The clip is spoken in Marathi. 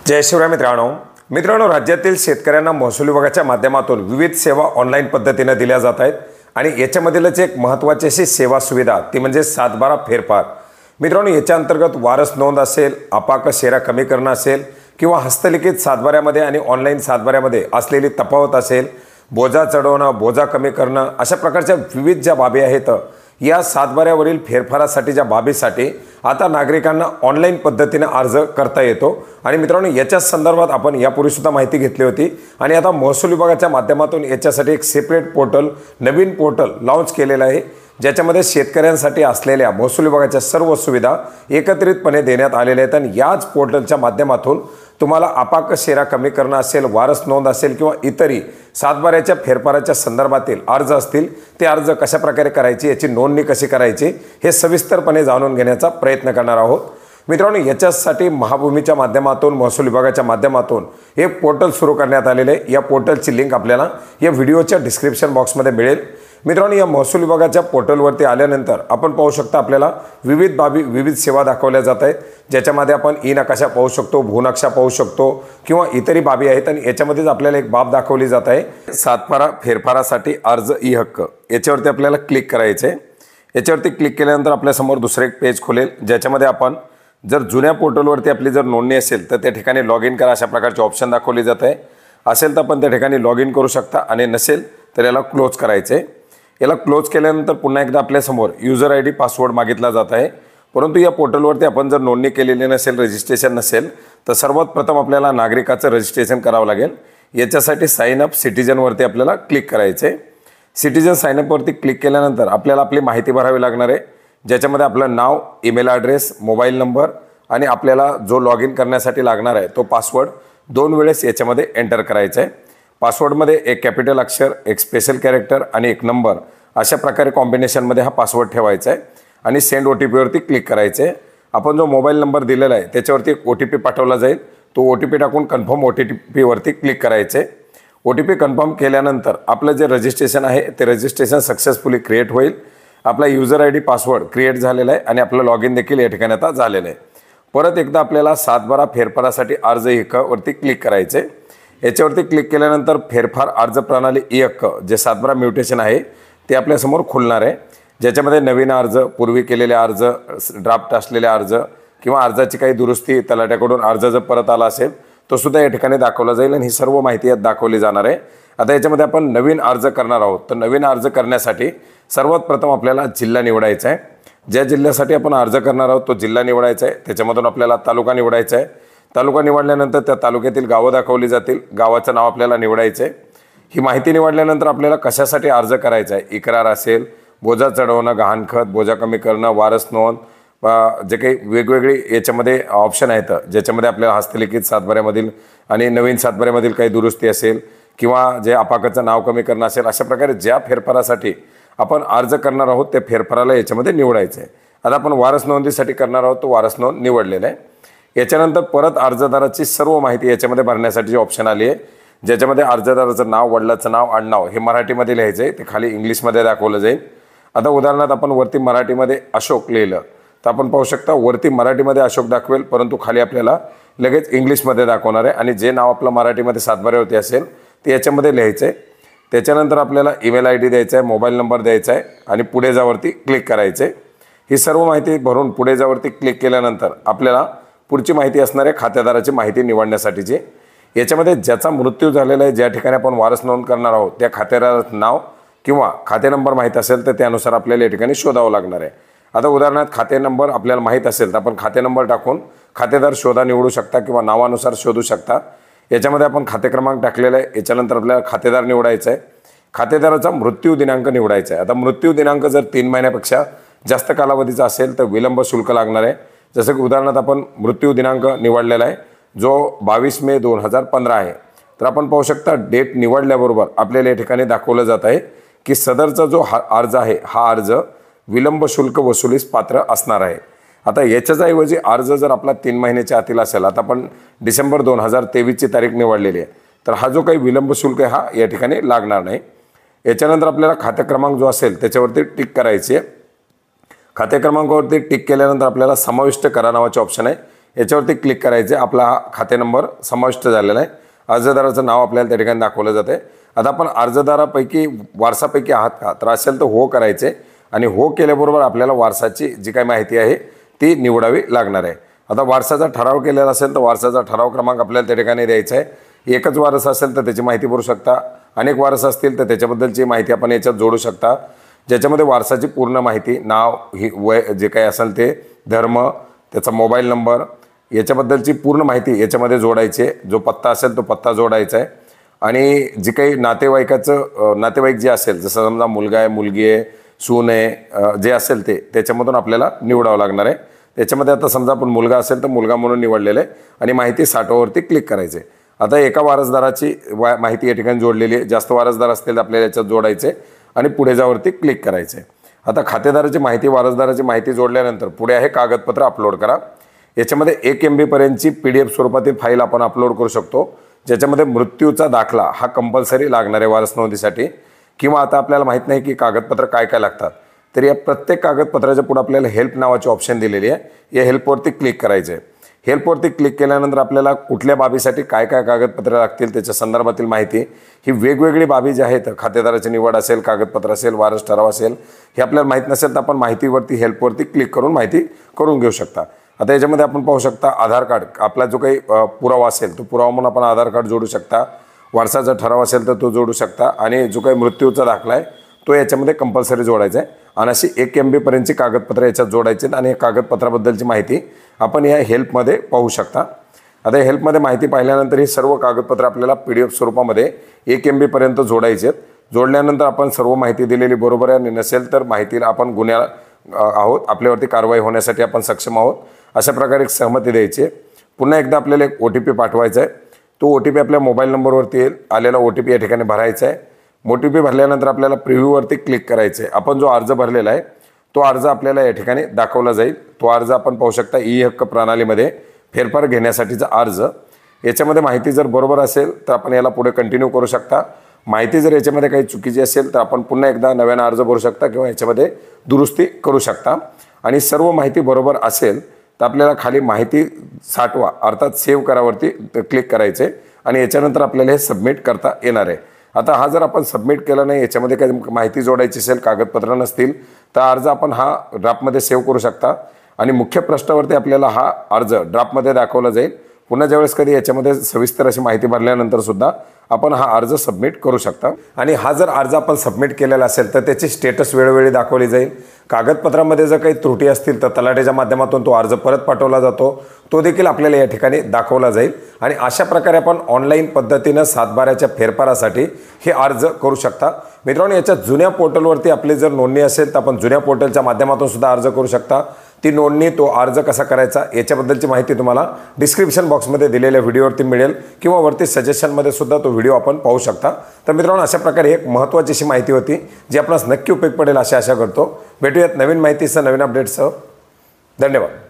जय शिवराय मित्रांनो राज्यातील शेतकऱ्यांना महसूल विभागाच्या माध्यमातून विविध सेवा ऑनलाईन पद्धतीने दिल्या जात आहेत आणि याच्यामधीलच एक महत्त्वाची अशी सेवा सुविधा ती म्हणजे 7/12 फेरफार। मित्रांनो याच्या अंतर्गत वारस नोंद असेल, अपाक शेरा कमी करणं असेल किंवा हस्तलिखित 7/12 आणि ऑनलाईन 7/12 असलेली तफावत असेल, बोजा चढवणं, बोजा कमी करणं, अशा प्रकारच्या विविध ज्या बाबी आहेत या 7/12 फेरफारासाठी ज्या बाबीसाठी आता नागरिकांना ऑनलाईन पद्धतीने अर्ज करता येतो। आणि मित्रांनो याच्या संदर्भात आपण यापूर्वी सुद्धा माहिती घेतली होती आणि आता महसूल विभागाच्या माध्यमातून याच्यासाठी एक सेपरेट पोर्टल, नवीन पोर्टल लॉन्च केलेलं आहे, ज्याच्यामध्ये शेतकऱ्यांसाठी असलेल्या महसूल विभागाच्या सर्व सुविधा एकत्रितपणे देण्यात आलेल्या आहेत। आणि याच पोर्टलच्या माध्यमातून तुम्हाला अपाक शेरा कमी करणं असेल, वारस नोंद असेल किंवा इतरही 7/12 फेरफाराच्या संदर्भातील अर्ज असतील ते अर्ज कशा प्रकारे करायची, याची नोंदणी कशी करायची हे सविस्तरपणे जाणून घेण्याचा प्रयत्न करणार आहोत। मित्रांनो याच्यासाठी महाभूमीच्या माध्यमातून, महसूल विभागाच्या माध्यमातून एक पोर्टल सुरू करण्यात आलेले आहे। या पोर्टलची लिंक आपल्याला या व्हिडिओच्या डिस्क्रिप्शन बॉक्समध्ये मिळेल। मित्रांनो या महसूल विभागाच्या पोर्टलवरती आल्यानंतर आपण पाहू शकता आपल्याला विविध बाबी, विविध सेवा दाखवल्या जात आहेत, ज्याच्यामध्ये आपण ई नकाशा पाहू शकतो, भूनकाशा पाहू शकतो किंवा इतरही बाबी आहेत। आणि याच्यामध्येच आपल्याला एक बाब दाखवली जात आहे 7/12 फेरफारासाठी अर्ज ई हक्क, याच्यावरती आपल्याला क्लिक करायचे। याच्यावरती क्लिक केल्यानंतर आपल्यासमोर दुसरं एक पेज खुलेल, ज्याच्यामध्ये आपण जर जुन्या पोर्टलवरती आपली जर नोंदणी असेल तर त्या ठिकाणी लॉग इन करा अशा प्रकारचे ऑप्शन दाखवले जात आहे। असेल तर आपण त्या ठिकाणी लॉग इन करू शकता आणि नसेल तर याला क्लोज करायचे। याला क्लोज केल्यानंतर पुन्हा एकदा आपल्यासमोर यूजर आयडी पासवर्ड मागितला जात आहे। परंतु या पोर्टलवरती आपण जर नोंदणी केलेली नसेल, रजिस्ट्रेशन नसेल तर सर्वात प्रथम आपल्याला नागरिकाचं रजिस्ट्रेशन करावं लागेल। याच्यासाठी साइन अप सिटीजनवरती आपल्याला क्लिक करायचे। सिटीजन साइन अपवरती क्लिक केल्यानंतर आपल्याला आपली माहिती भरावी लागणार आहे, ज्याच्यामध्ये आपलं नाव, ईमेल ॲड्रेस, मोबाईल नंबर आणि आपल्याला जो लॉग इन करण्यासाठी लागणार आहे तो पासवर्ड 2 वेळेस याच्यामध्ये एंटर करायचा आहे। पासवर्डमध्ये एक कॅपिटल अक्षर, एक स्पेशल कॅरेक्टर आणि एक नंबर अशा प्रकारे कॉम्बिनेशनमध्ये हा पासवर्ड ठेवायचा आहे आणि सेंड OTPवरती क्लिक करायचे आहे। आपण जो मोबाईल नंबर दिलेला आहे त्याच्यावरती एक OTP पाठवला जाईल, तो OTP टाकून कन्फर्म OTPवरती क्लिक करायचे। OTP कन्फर्म केल्यानंतर आपलं जे रजिस्ट्रेशन आहे ते रजिस्ट्रेशन सक्सेसफुली क्रिएट होईल। आपला यूजर आयडी पासवर्ड क्रिएट झालेला आहे आणि आपलं लॉग इन देखील या ठिकाणी आता झालेलं आहे। परत एकदा आपल्याला 7/12 फेरफारासाठी अर्ज ई हक्कावरती क्लिक करायचे। याच्यावरती क्लिक केल्यानंतर फेरफार अर्ज प्रणाली ई हक्क जे 7/12 म्युटेशन आहे ते आपल्यासमोर खुलणार आहे, ज्याच्यामध्ये नवीन अर्ज, पूर्वी केलेले अर्ज, ड्राफ्ट असलेले अर्ज किंवा अर्जाची काही दुरुस्ती, तलाट्याकडून अर्ज जर परत आला असेल तो सुद्धा या ठिकाणी दाखवला जाईल आणि ही सर्व माहिती यात दाखवली जाणार आहे। आता याच्यामध्ये आपण नवीन अर्ज करणार आहोत, तर नवीन अर्ज करण्यासाठी सर्वात प्रथम आपल्याला जिल्हा निवडायचा आहे। ज्या जिल्ह्यासाठी आपण अर्ज करणार आहोत तो जिल्हा निवडायचा आहे। त्याच्यामधून आपल्याला तालुका निवडायचा आहे। तालुका निवडल्यानंतर त्या तालुक्यातील गावं दाखवली जातील, गावाचं नाव आपल्याला निवडायचं आहे। ही माहिती निवडल्यानंतर आपल्याला कशासाठी अर्ज करायचा आहे, इक्रार असेल, बोजा चढवणं, गहाणखत, बोजा कमी करणं, वारस नोंद, जे काही वेगवेगळे याच्यामध्ये ऑप्शन आहेत, ज्याच्यामध्ये आपल्याला हस्तलिखित 7/12 आणि नवीन 7/12 काही दुरुस्ती असेल किंवा जे अपाकाचं नाव कमी करणं असेल, अशा प्रकारे ज्या फेरफारासाठी आपण अर्ज करणार आहोत त्या फेरफाराला याच्यामध्ये निवडायचं आहे। आता आपण वारस नोंदीसाठी करणार आहोत तो वारस नोंद निवडलेला आहे। याच्यानंतर परत अर्जदाराची सर्व माहिती याच्यामध्ये भरण्यासाठी ऑप्शन आली आहे, ज्याच्यामध्ये अर्जदाराचं नाव, वडिलाचं नाव, आडनाव हे मराठीमध्ये लिहायचं आहे, ते खाली इंग्लिशमध्ये दाखवलं जाईल। आता उदाहरणार्थ आपण वरती मराठीमध्ये अशोक लिहिलं तर आपण पाहू शकता वरती मराठीमध्ये अशोक दाखवेल, परंतु खाली आपल्याला लगेच इंग्लिशमध्ये दाखवणार आहे आणि जे नाव आपलं मराठीमध्ये 7/12 असेल ते याच्यामध्ये लिहायचं आहे। त्याच्यानंतर आपल्याला ईमेल ID द्यायचा आहे, मोबाईल नंबर द्यायचा आहे आणि पुढे जावरती क्लिक करायचे। ही सर्व माहिती भरून पुढे जावरती क्लिक केल्यानंतर आपल्याला पुढची माहिती असणार आहे खातेदाराची माहिती निवडण्यासाठीची। याच्यामध्ये ज्याचा मृत्यू झालेला आहे, ज्या ठिकाणी आपण वारस नोंद करणार आहोत त्या खातेदाराचं नाव किंवा खाते नंबर माहीत असेल तर त्यानुसार आपल्याला या ठिकाणी शोधावं लागणार आहे। आता उदाहरणार्थ खाते नंबर आपल्याला माहीत असेल तर आपण खाते नंबर टाकून खातेदार शोधा निवडू शकता किंवा नावानुसार शोधू शकता। याच्यामध्ये आपण खाते क्रमांक टाकलेला आहे। याच्यानंतर आपल्याला खातेदार निवडायचा आहे, खातेदाराचा मृत्यू दिनांक निवडायचा आहे। आता मृत्यू दिनांक जर 3 महिन्यापेक्षा जास्त कालावधीचा असेल तर विलंब शुल्क लागणार आहे। जसं की उदाहरणार्थ आपण मृत्यू दिनांक निवडलेला आहे जो 22 मे 2015 आहे, तर आपण पाहू शकता डेट निवडल्याबरोबर आपल्याला या ठिकाणी दाखवलं जात आहे की सदरचा जो अर्ज आहे हा अर्ज विलंब शुल्क वसुलीस पात्र असणार आहे। आता याच्याच ऐवजी अर्ज जर आपला 3 महिन्याच्या आतील असेल, आता आपण डिसेंबर 2023ची तारीख निवडलेली आहे, तर हा जो काही विलंब शुल्क आहे हा या ठिकाणी लागणार नाही। याच्यानंतर आपल्याला खाते क्रमांक जो असेल त्याच्यावरती टिक करायची आहे। खाते क्रमांकावरती टिक केल्यानंतर आपल्याला समाविष्ट करा नावाचे ऑप्शन आहे, याच्यावरती क्लिक करायचे. आपला हा खाते नंबर समाविष्ट झालेला आहे. अर्जदाराचं नाव आपल्याला त्या ठिकाणी दाखवलं जातं आहे. आता आपण अर्जदारापैकी वारसापैकी आहात का, तर असेल तर हो करायचे आणि हो केल्याबरोबर आपल्याला वारसाची जी काही माहिती आहे ती निवडावी लागणार आहे. आता वारसाचा ठराव केलेला असेल तर वारसाचा ठराव क्रमांक आपल्याला त्या ठिकाणी द्यायचा आहे. एकच वारस असेल तर त्याची माहिती भरू शकता. अनेक वारस असतील तर त्याच्याबद्दलची माहिती आपण याच्यात जोडू शकता, ज्याच्यामध्ये वारसाची पूर्ण माहिती, नाव, ही वय जे काही असेल ते, धर्म, त्याचा मोबाईल नंबर, याच्याबद्दलची पूर्ण माहिती याच्यामध्ये जोडायची. जो पत्ता असेल तो पत्ता जोडायचा आहे. आणि जी काही नातेवाईक जे असेल, जसं समजा मुलगा आहे, मुलगी आहे, सून आहे, जे असेल ते त्याच्यामधून आपल्याला निवडावं लागणार आहे. त्याच्यामध्ये आता समजा आपण मुलगा असेल तर मुलगा म्हणून निवडलेलं आहे आणि माहिती साठवावरती क्लिक करायचे. आता एका वारसदाराची माहिती या ठिकाणी जोडलेली आहे. जास्त वारसदार असतील तर आपल्याला याच्यात जोडायचे आणि पुढे जावरती क्लिक करायचे. आता खातेदाराची माहिती, वारसदाराची माहिती जोडल्यानंतर पुढे आहे कागदपत्र अपलोड करा. याच्यामध्ये 1 MB पर्यंतची PDF स्वरूपातील फाईल आपण अपलोड करू शकतो, ज्याच्यामध्ये मृत्यूचा दाखला हा कंपल्सरी लागणार आहे वारस नोंदीसाठी. किंवा आता आपल्याला माहीत नाही की कागदपत्र काय काय लागतात, तर या प्रत्येक कागदपत्राच्या पुढे आपल्याला हेल्प नावाची ऑप्शन दिलेली आहे. या हेल्पवरती क्लिक करायचं आहे. हेल्पवरती क्लिक केल्यानंतर आपल्याला कुठल्या बाबीसाठी काय काय कागदपत्र लागतील त्याच्या संदर्भातील माहिती, ही वेगवेगळी बाबी जी आहेत, खातेदाराची निवड असेल, कागदपत्र असेल, वारस ठराव असेल, हे आपल्याला माहीत नसेल तर आपण माहितीवरती हेल्पवरती क्लिक करून माहिती करून घेऊ शकता. आता याच्यामध्ये आपण पाहू शकता आधार कार्ड, आपला जो काही पुरावा असेल तो पुरावा म्हणून आपण आधार कार्ड जोडू शकता. वारसाचा ठराव असेल तर तो जोडू शकता आणि जो काही मृत्यूचा दाखला आहे तो याच्यामध्ये कंपल्सरी जोडायचा आहे. आणि अशी 1 MB पर्यंतची कागदपत्र याच्यात जोडायची आणि कागदपत्राबद्दलची माहिती आपण या हेल्पमध्ये पाहू शकता. आता हेल्पमध्ये माहिती पाहिल्यानंतर ही सर्व कागदपत्र आपल्याला PDF स्वरूपामध्ये 1 MB पर्यंत जोडायचे आहेत. जोडल्यानंतर आपण सर्व माहिती दिलेली बरोबर आहे आणि नसेल तर माहितीला आपण गुन्हा आहोत, आपल्यावरती कारवाई होण्यासाठी आपण सक्षम आहोत, अशा प्रकारे एक सहमती द्यायची आहे. पुन्हा एकदा आपल्याला एक OTP पाठवायचा आहे. तो OTP आपल्या मोबाईल नंबरवरती येईल. आलेला OTP या ठिकाणी भरायचा आहे. OTP भरल्यानंतर आपल्याला प्रिव्ह्यूवरती क्लिक करायचं आहे. आपण जो अर्ज भरलेला आहे तो अर्ज आपल्याला या ठिकाणी दाखवला जाईल. तो अर्ज आपण पाहू शकता, ई-हक्क प्रणालीमध्ये फेरफार घेण्यासाठीचा अर्ज. याच्यामध्ये माहिती जर बरोबर असेल तर आपण याला पुढे कंटिन्यू करू शकता. माहिती जर याच्यामध्ये काही चुकीची असेल तर आपण पुन्हा एकदा नव्यानं अर्ज भरू शकता किंवा याच्यामध्ये दुरुस्ती करू शकता. आणि सर्व माहिती बरोबर असेल तर आपल्याला खाली माहिती साठवा अर्थात सेव्ह करावरती क्लिक करायचे आणि याच्यानंतर आपल्याला हे सबमिट करता येणार आहे. आता हा जर आपण सबमिट केला नाही, याच्यामध्ये काही माहिती जोडायची असेल, कागदपत्र नसतील, तर अर्ज आपण हा ड्राफ्टमध्ये सेव्ह करू शकता आणि मुख्य पृष्ठावरती आपल्याला हा अर्ज ड्राफ्टमध्ये दाखवला जाईल. पुन्हा ज्यावेळेस कधी याच्यामध्ये सविस्तर अशी माहिती भरल्यानंतर सुद्धा आपण हा अर्ज सबमिट करू शकता. आणि हा जर अर्ज आपण सबमिट केलेला असेल तर त्याची स्टेटस वेळोवेळी दाखवली जाईल. कागदपत्रामध्ये जर काही त्रुटी असतील तर तलाठ्याच्या माध्यमातून तो अर्ज परत पाठवला जातो, तो देखील आपल्याला या ठिकाणी दाखवला जाईल. आणि अशा प्रकारे आपण ऑनलाईन पद्धतीनं 7/12च्या फेरफारासाठी हे अर्ज करू शकता. मित्रांनो, याच्या जुन्या पोर्टलवरती आपली जर नोंदणी असेल तर आपण जुन्या पोर्टलच्या माध्यमातून सुद्धा अर्ज करू शकता. ती नोंदणी, तो अर्ज कसा करायचा याच्याबद्दलची माहिती तुम्हाला डिस्क्रिप्शन बॉक्समध्ये दिलेल्या व्हिडिओवरती मिळेल किंवा वरती सजेशनमध्ये सुद्धा तो व्हिडिओ आपण पाहू शकता. तर मित्रांनो, अशा प्रकारे एक महत्त्वाची अशी माहिती होती जी आपणास नक्की उपयोग पडेल अशी आशा करतो. भेटूयात नवीन माहितीसह, नवीन अपडेट्ससह. धन्यवाद.